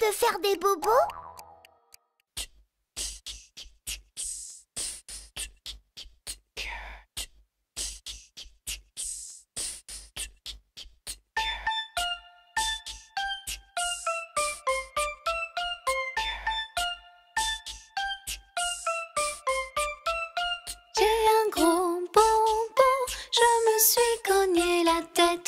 veux faire des bobos?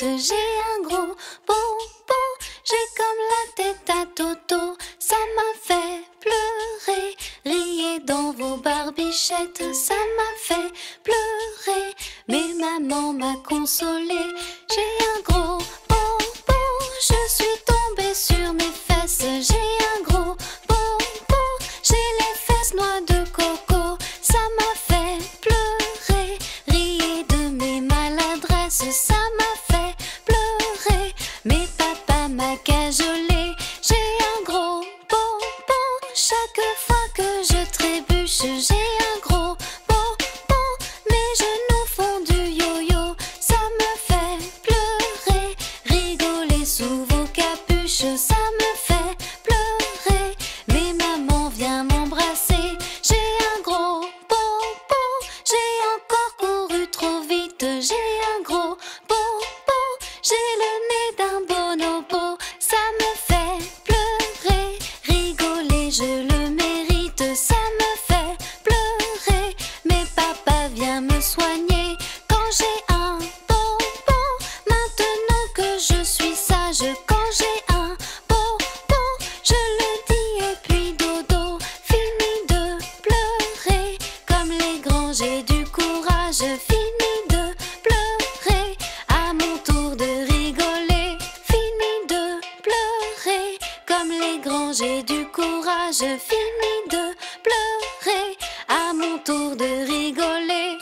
J'ai un gros bobo, j'ai comme la tête à Toto. Ça m'a fait pleurer, riez dans vos barbichettes. Ça m'a fait pleurer, mais maman m'a consolée. J'ai un gros bobo, je suis tombée sur mes fesses. J'ai un gros bobo, j'ai les fesses noix de coco. Ça m'a fait pleurer, riez de mes maladresses. Ça m'a fait pleurer, mais papa m'a cajolé. J'ai un gros bobo, chaque fois que je trébuche. J'ai un gros bobo, mes genoux font du yo-yo. Ça me fait pleurer, rigoler sous vos capuches. Ça me fait pleurer, mais maman vient m'embrasser. J'ai un gros bobo, j'ai encore couru trop vite. J'ai un gros bobo, j'ai le nez d'un bonobo. Ça me fait pleurer, rigoler, je le mérite. Ça me fait pleurer, mais papa vient me soigner. Quand j'ai un bobo, maintenant que je suis sage. Quand j'ai un bobo, je le dis et puis dodo. Fini de pleurer, comme les grands j'ai du courage. Fini de pleurer, à mon tour de rigoler. Fini de pleurer, comme les grands j'ai du courage. Fini de pleurer, à mon tour de rigoler.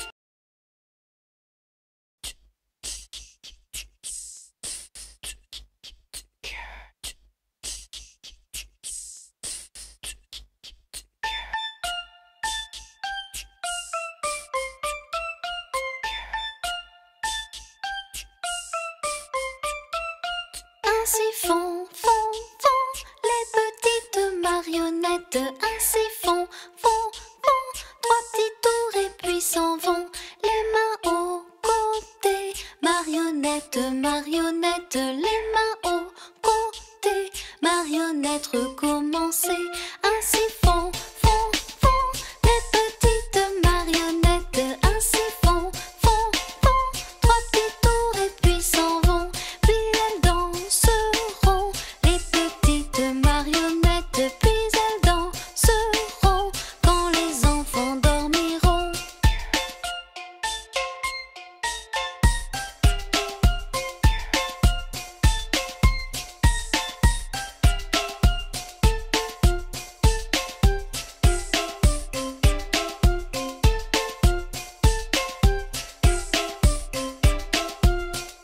Ainsi font, font, font les petites marionnettes. Ainsi font, font, font trois petits tours et puis s'en vont. Les mains aux côtés, marionnettes, marionnettes. Les mains aux côtés, marionnettes, recommencer. Ainsi font, font, font les petites marionnettes. Ainsi font, font, font trois petits tours et puis s'en vont. Puis elles danseront, les petites marionnettes. Puis elles danseront quand les enfants dormiront.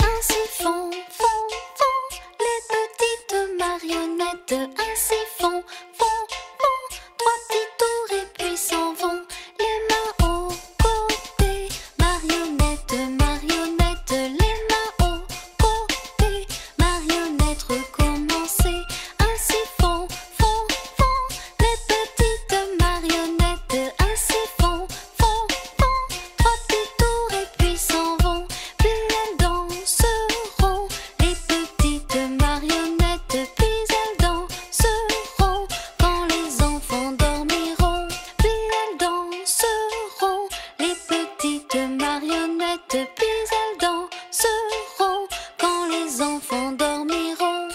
Ainsi font, font, font les petites marionnettes. Ainsi font, font, font trois petits tours et puis s'en vont. Les mains aux côtés, marionnettes, marionnettes. Les mains aux côtés, marionnettes, recommencer. Ainsi font, font, font les petites marionnettes. Ainsi font, font, font trois petits tours et puis s'en vont. Puis elles danseront, les petites marionnettes. Puis elles danseront quand les enfants dormiront. Puis elles danseront, les petites marionnettes. Puis elles danseront quand les enfants dormiront.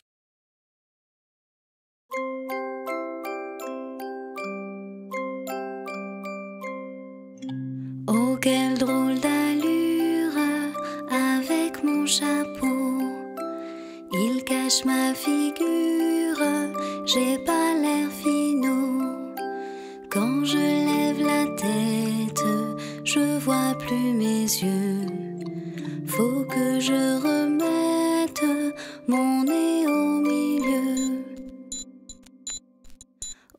Oh, quelle drôle d'allure avec mon chapeau. Il cache ma figure, j'ai pas l'air finot. Quand je lève la tête, je vois plus mes yeux. Faut que je remette mon nez au milieu.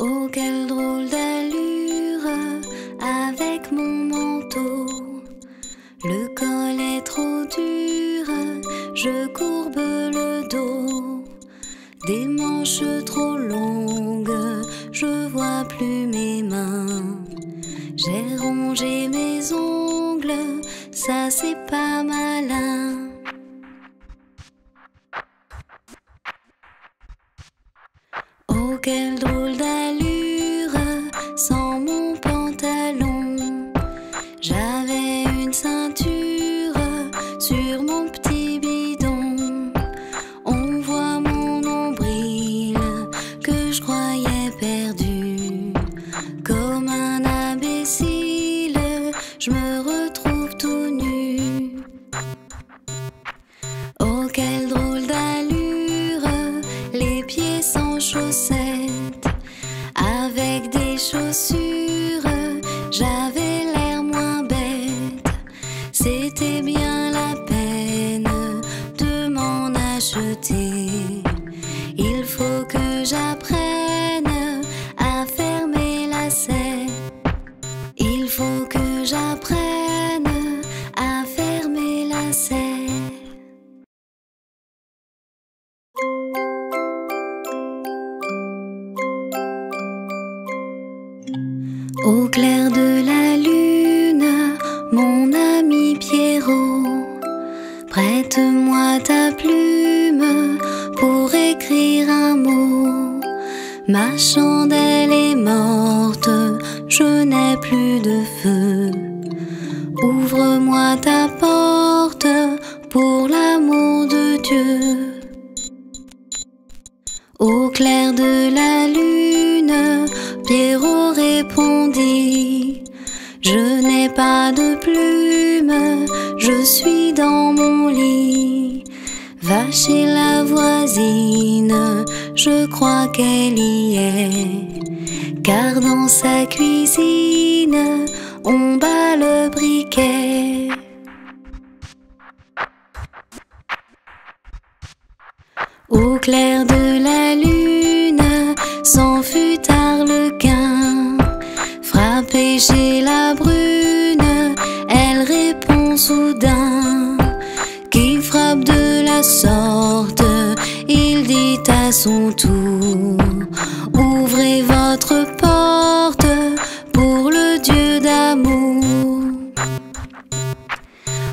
Oh, quelle drôle d'allure avec mon manteau. Le col est trop dur, je courbe le dos. Des manches trop longues, J'ai rongé mes ongles, ça c'est pas malin. Oh, quelle drôle d'allure sans mon pantalon. J'avais une ceinture sur mon petit bidon. On voit mon nombril que je croyais perdu. Comme un imbécile, je me retrouve tout nu. Oh, quelle drôle d'allure, les pieds sans chaussettes. Avec des chaussures, j'avais l'air moins bête. C'était bien la peine de m'en acheter. Il faut que j'apprenne à faire mes lacets. Il faut que j'apprenne à faire mes lacets. Au clair de la lune, mon ami Pierrot, prête-moi ta plume pour écrire un mot. Ma chandelle est morte, je n'ai plus de feu. Ouvre-moi ta porte pour l'amour de Dieu. Au clair de la lune, Pierrot répondit: je n'ai pas de plume, je suis dans mon lit. Va chez la voisine, je crois qu'elle y est. Car dans sa cuisine, on bat le briquet. Au clair de la lune, s'en fut Arlequin. Frappé chez la brune, elle répond soudain. Qui frappe de la sorte, il dit à son tour: ouvrez votre porte pour le Dieu d'amour.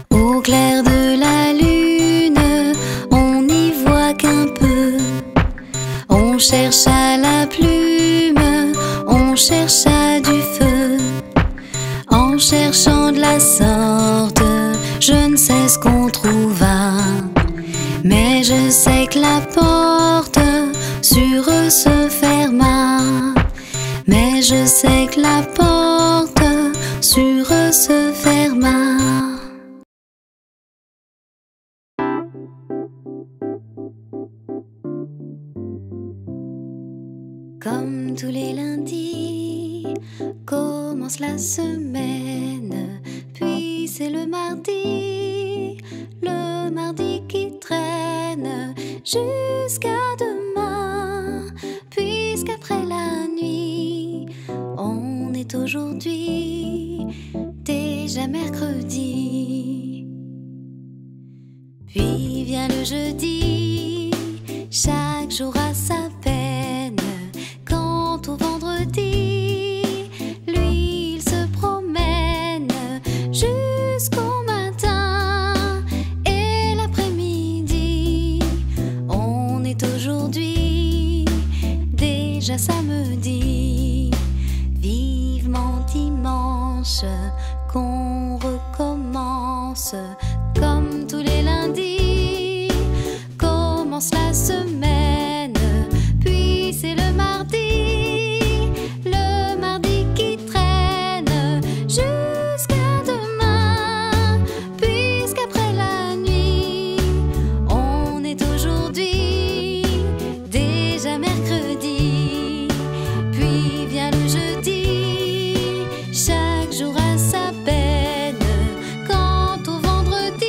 Au clair de la lune, on n'y voit qu'un peu. On cherche à la plume, on cherche à du feu. En cherchant de la sorte, je ne sais ce qu'on trouva. Mais je sais que la porte sur eux se ferma. Mais je sais que la porte sur eux se ferma. Comme tous les lundis, commence la semaine. Puis c'est le mardi qui traîne jusqu'à demain. Puisqu'après la nuit, on est aujourd'hui déjà mercredi. Puis vient le jeudi, chaque jour a sa peine. Quant au vendredi, lui il se promène jusqu'au matin. Et l'après-midi, on est aujourd'hui déjà samedi. Vivement dimanche qu'on recommence. Comme tous les lundis, commence la semaine. Puis c'est le mardi qui traîne jusqu'à demain. Puisqu'après la nuit, on est aujourd'hui déjà mercredi. Puis vient le jeudi, chaque jour a sa peine. Quant au vendredi,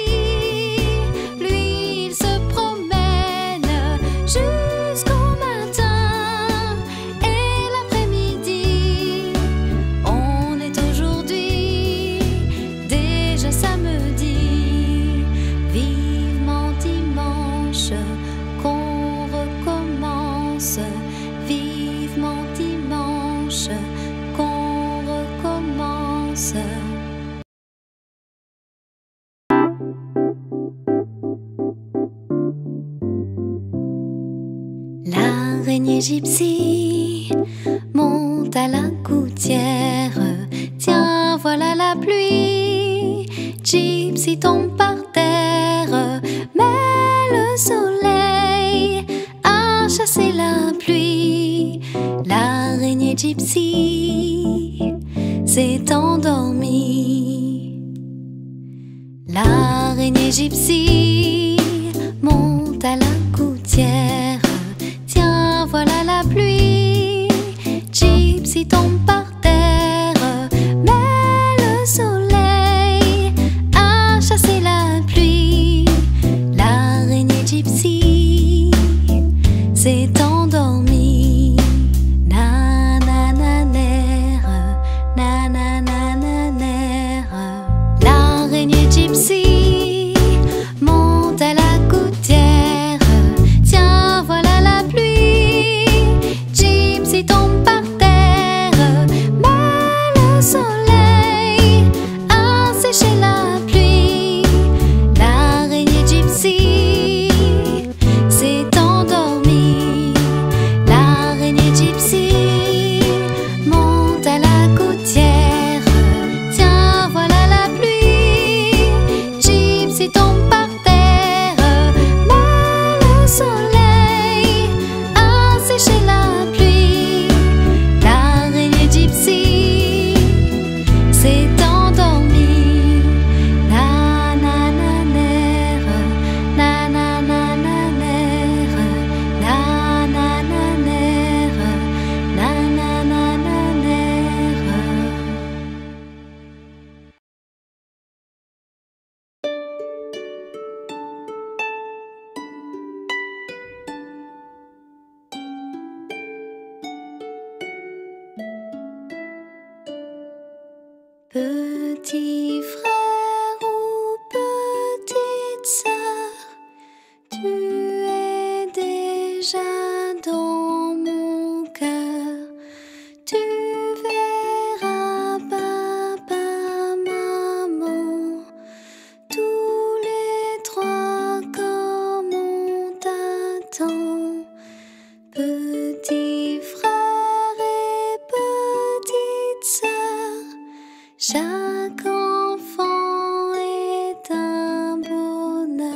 danse. L'araignée gypsy monte à la gouttière. Tiens, voilà la pluie. Gypsy tombe par terre, mais le soleil a chassé la pluie. L'araignée gypsy s'est endormie. L'araignée gypsy monte à la gouttière. Tiens, voilà la pluie. Gypsy tombe par terre, mais le soleil a chassé la pluie. L'araignée gypsy s'est endormie. Na na na ner, na na na na ner. L'araignée gypsy monte à la gouttière. Tiens, voilà la pluie. Gypsy tombe par terre, mais le soleil a séché la pluie. L'araignée gypsy s'est endormie. L'araignée gypsy monte à la gouttière. Tiens, voilà la pluie. Gypsy tombe par terre, mais le soleil a séché la pluie. L'araignée gypsy s'est endormie. Na na na ner, na na na na ner, na na na ner, na na na na ner. Petit frère ou petite sœur, tu es déjà dans mon cœur. Tu verras papa, maman, tous les trois comme on t'attend. Petit frère et petite sœur, chaque enfant est un bonheur.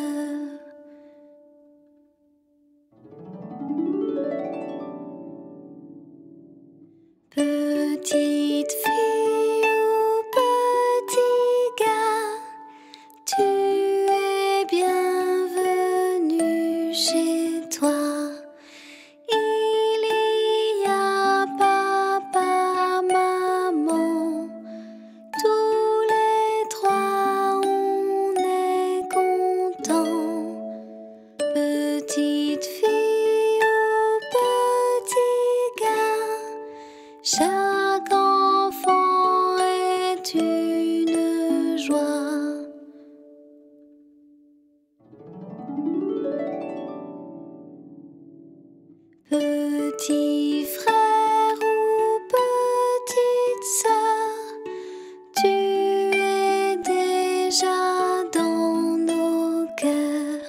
Petite fille ou petit gars, tu es bienvenue chez toi. Il y a papa, maman, tous les trois on est contents. Petite fille ou petit gars, chaque enfant est une joie. Petit frère ou petite sœur, tu es déjà dans nos cœurs.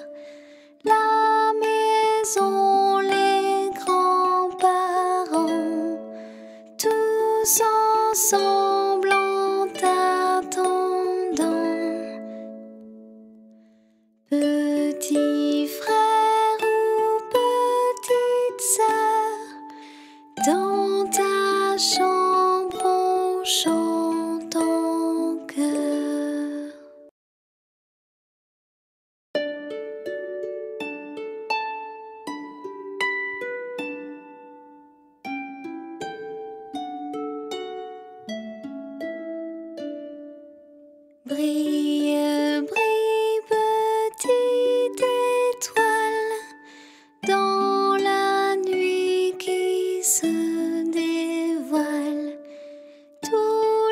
La maison, les grands-parents, tous ensemble en t'attendant. Petit frère ou petite sœur, dans ta chambre on chante en chœur. Brille, brille, petite étoile, dans la nuit qui se dévoile. Tout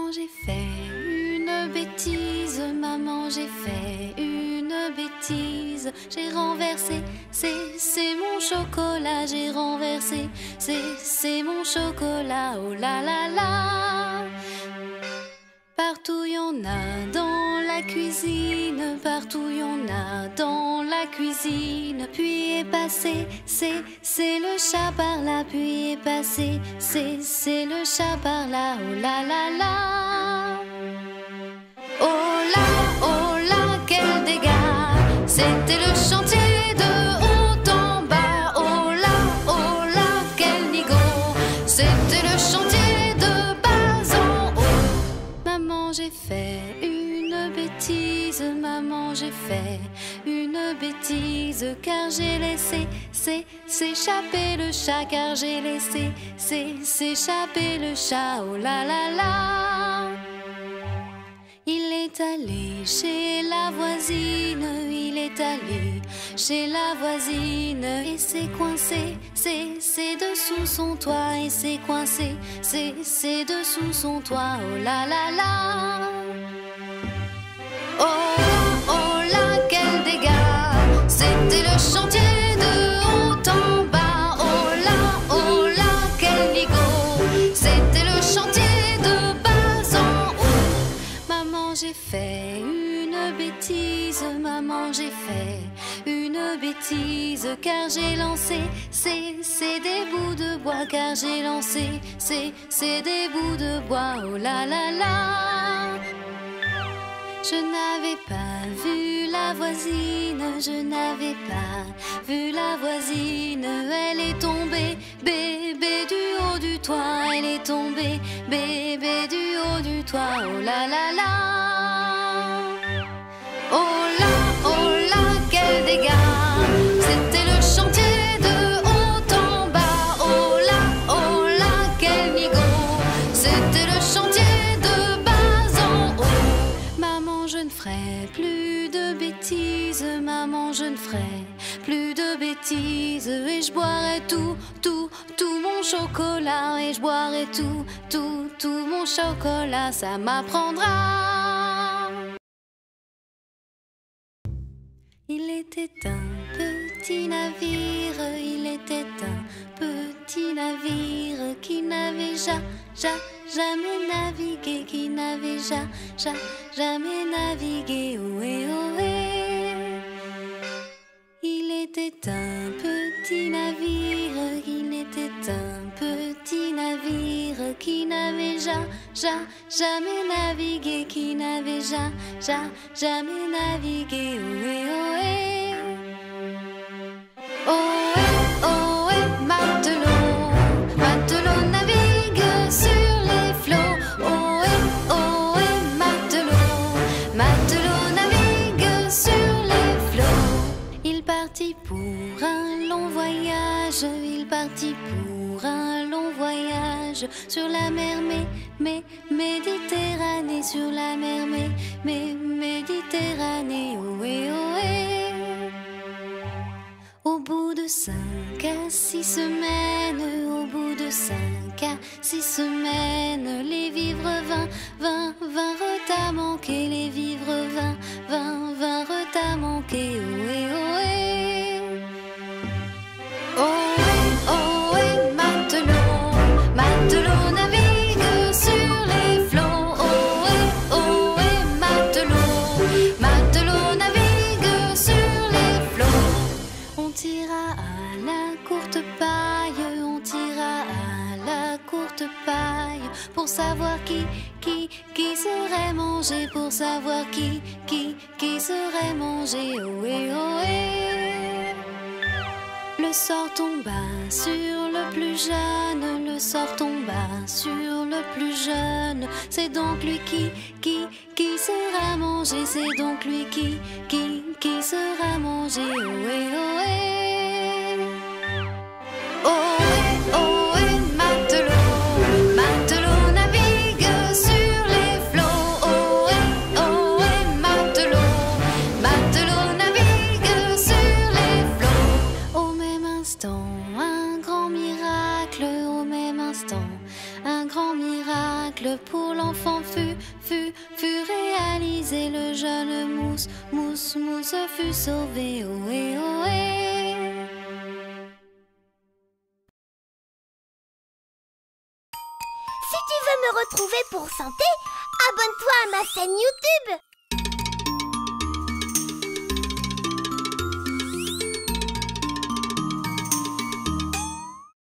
Maman, j'ai fait une bêtise, maman, j'ai fait une bêtise. J'ai renversé, c'est mon chocolat, j'ai renversé, c'est mon chocolat, oh la la la. Partout y en a dans la cuisine, partout y en a dans la cuisine. Puis est passé, c'est le chat par là, puis est passé, c'est le chat par là, oh la la la. Oh là, quel dégât! C'était le chantier de haut en bas. Oh là, quel nigaud! C'était le chantier de bas en haut. Maman, j'ai fait une bêtise, maman, j'ai fait une bêtise, car j'ai laissé s'échapper le chat, car j'ai laissé s'échapper le chat, oh la la la. Il est allé chez la voisine, il est allé chez la voisine, et s'est coincé, c'est dessous son toit, et s'est coincé, c'est dessous son toit, oh la la la. Oh là, quel dégât! C'était le chantier de haut en bas. Oh là, quel nigaud! C'était le chantier de bas en haut. Maman, j'ai fait une bêtise, maman, j'ai fait une bêtise, car j'ai lancé, c'est des bouts de bois, car j'ai lancé, c'est des bouts de bois, oh la la la. Je n'avais pas vu la voisine, je n'avais pas vu la voisine. Elle est tombée, bébé, du haut du toit. Elle est tombée, bébé, du haut du toit. Oh la la la. Oh là, quel dégât! C'était le chantier de haut en bas. Oh là, quel nigaud! C'était le chantier de bas en haut. Maman, je ne ferai plus de bêtises, maman, je ne ferai plus de bêtises, et je boirai tout mon chocolat, et je boirai tout mon chocolat, ça m'apprendra. Il était un petit navire, il était un petit navire qui n'avait jamais navigué, qui n'avait jamais navigué, ohé, ohé. Il était un petit navire, il était un petit navire qui n'avait jamais navigué, qui n'avait jamais navigué, ohé, ohé. Ohé, ohé, matelot, matelot navigue sur les flots. Ohé, ohé, matelot, matelot navigue sur les flots. Il partit pour un long voyage, il partit pour un long voyage sur la mer Méditerranée, sur la mer Méditerranée, ohé, ohé. Au bout de 5 à 6 semaines, au bout de 5 à 6 semaines, les vivres vinrent à manquer, les vivres vinrent à manquer, ohé, ohé. Ohé, ohé, matelot, matelot navigue sur les flots. Ohé, ohé, matelot, matelot navigue sur les flots. On tira à la courte paille, on tira à la courte paille, pour savoir qui serait mangé, pour savoir qui serait mangé, ohé, ohé. Le sort tomba sur le plus jeune, le sort tomba sur le plus jeune. C'est donc lui qui sera mangé, c'est donc lui qui sera mangé, ohé, ohé. Ohé, ohé, matelot, matelot navigue sur les flots. Ohé, ohé, matelot, matelot navigue sur les flots. Au même instant, un grand miracle, au même instant, un grand miracle. miracle pour l'enfant fut réalisé. Le jeune Mousse fut sauvé. Ohé, ohé. Si tu veux me retrouver pour santé, abonne-toi à ma chaîne YouTube.